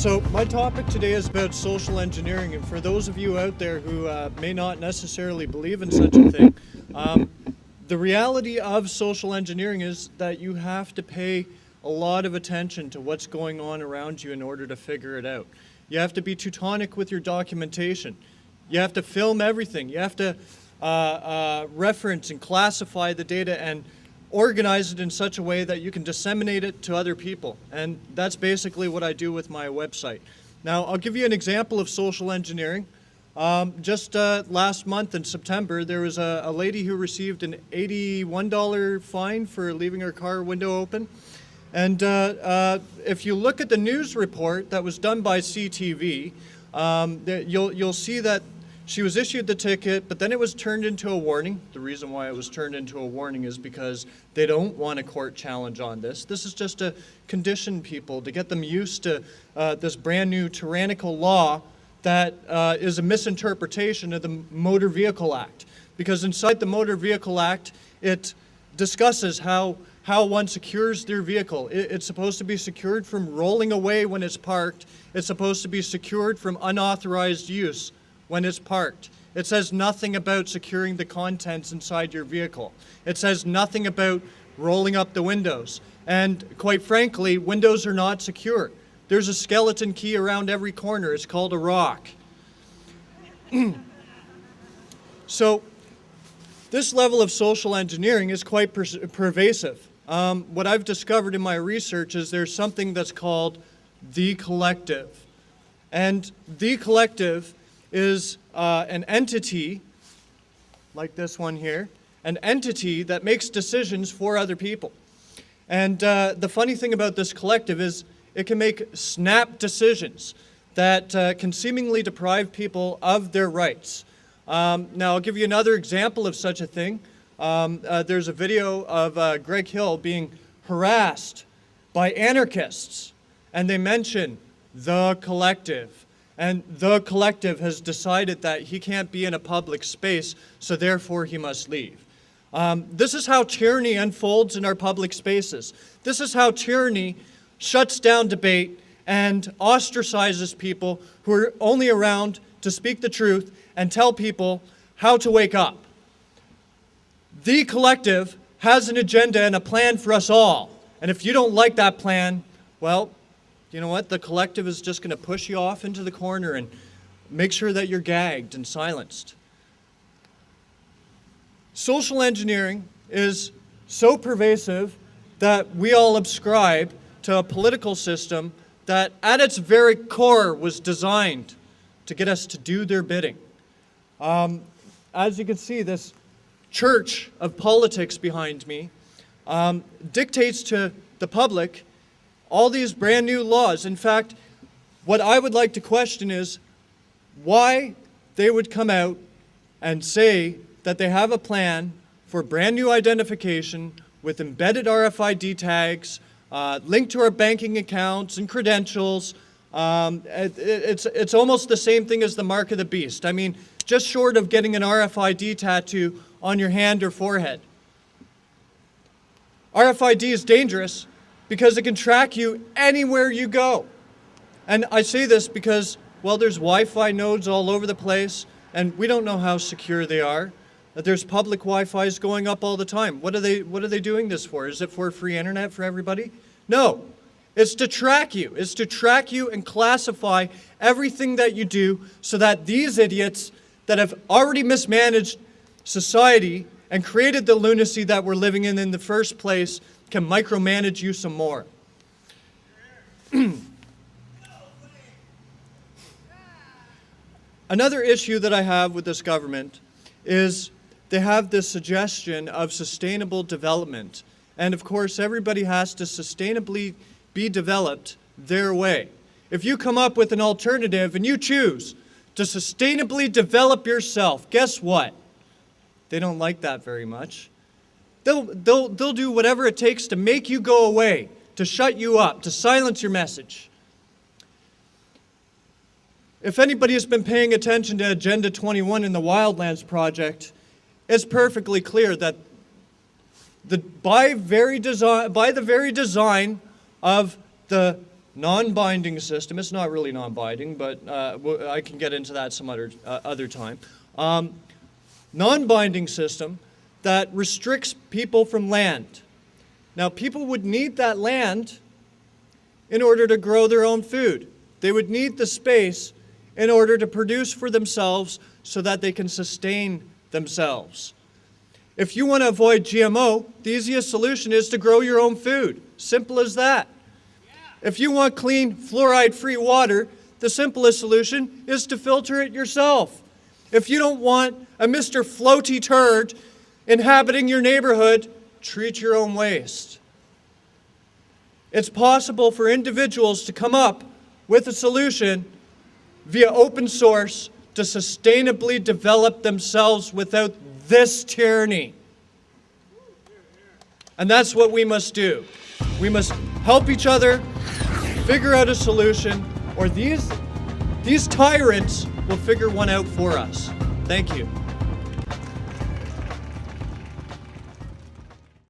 So my topic today is about social engineering, and for those of you out there who may not necessarily believe in such a thing, the reality of social engineering is that you have to pay a lot of attention to what's going on around you in order to figure it out. You have to be Teutonic with your documentation. You have to film everything. You have to reference and classify the data and organize it in such a way that you can disseminate it to other people. And that's basically what I do with my website. Now, I'll give you an example of social engineering. Just last month in September, there was a lady who received an $81 fine for leaving her car window open. And if you look at the news report that was done by CTV, you'll see that she was issued the ticket, but then it was turned into a warning. The reason why it was turned into a warning is because they don't want a court challenge on this. This is just to condition people, to get them used to this brand new tyrannical law that is a misinterpretation of the Motor Vehicle Act. Because inside the Motor Vehicle Act, it discusses how one secures their vehicle. It's supposed to be secured from rolling away when it's parked. It's supposed to be secured from unauthorized use when it's parked. It says nothing about securing the contents inside your vehicle. It says nothing about rolling up the windows. And quite frankly, windows are not secure. There's a skeleton key around every corner. It's called a rock. So this level of social engineering is quite pervasive. What I've discovered in my research is there's something that's called the collective. And the collective is an entity, like this one here, an entity that makes decisions for other people. And the funny thing about this collective is it can make snap decisions that can seemingly deprive people of their rights. Now, I'll give you another example of such a thing. There's a video of Greg Hill being harassed by anarchists, and they mention the collective. And the collective has decided that he can't be in a public space, so therefore he must leave. This is how tyranny unfolds in our public spaces. This is how tyranny shuts down debate and ostracizes people who are only around to speak the truth and tell people how to wake up. The collective has an agenda and a plan for us all. And if you don't like that plan, well, you know what? The collective is just going to push you off into the corner and make sure that you're gagged and silenced. Social engineering is so pervasive that we all subscribe to a political system that at its very core was designed to get us to do their bidding. As you can see, this church of politics behind me dictates to the public all these brand new laws. In fact, what I would like to question is why they would come out and say that they have a plan for brand new identification with embedded RFID tags, linked to our banking accounts and credentials. It's almost the same thing as the mark of the beast. I mean, just short of getting an RFID tattoo on your hand or forehead. RFID is dangerous because it can track you anywhere you go. And I say this because, well, there's Wi-Fi nodes all over the place, and we don't know how secure they are. There's public Wi-Fis going up all the time. What are they doing this for? Is it for free internet for everybody? No. It's to track you. It's to track you and classify everything that you do so that these idiots that have already mismanaged society and created the lunacy that we're living in the first place can micromanage you some more. Another issue that I have with this government is they have this suggestion of sustainable development. And of course, everybody has to sustainably be developed their way. If you come up with an alternative and you choose to sustainably develop yourself, guess what? They don't like that very much. They'll do whatever it takes to make you go away, to shut you up, to silence your message. If anybody has been paying attention to Agenda 21 in the Wildlands Project, it's perfectly clear that by the very design of the non-binding system. It's not really non-binding, but I can get into that some other time. Non-binding system that restricts people from land. Now, people would need that land in order to grow their own food. They would need the space in order to produce for themselves so that they can sustain themselves. If you want to avoid GMO, the easiest solution is to grow your own food. Simple as that. If you want clean, fluoride-free water, the simplest solution is to filter it yourself. If you don't want a Mr. Floaty Turd inhabiting your neighborhood, treat your own waste. It's possible for individuals to come up with a solution via open source to sustainably develop themselves without this tyranny. And that's what we must do. We must help each other figure out a solution, or these tyrants will figure one out for us. Thank you.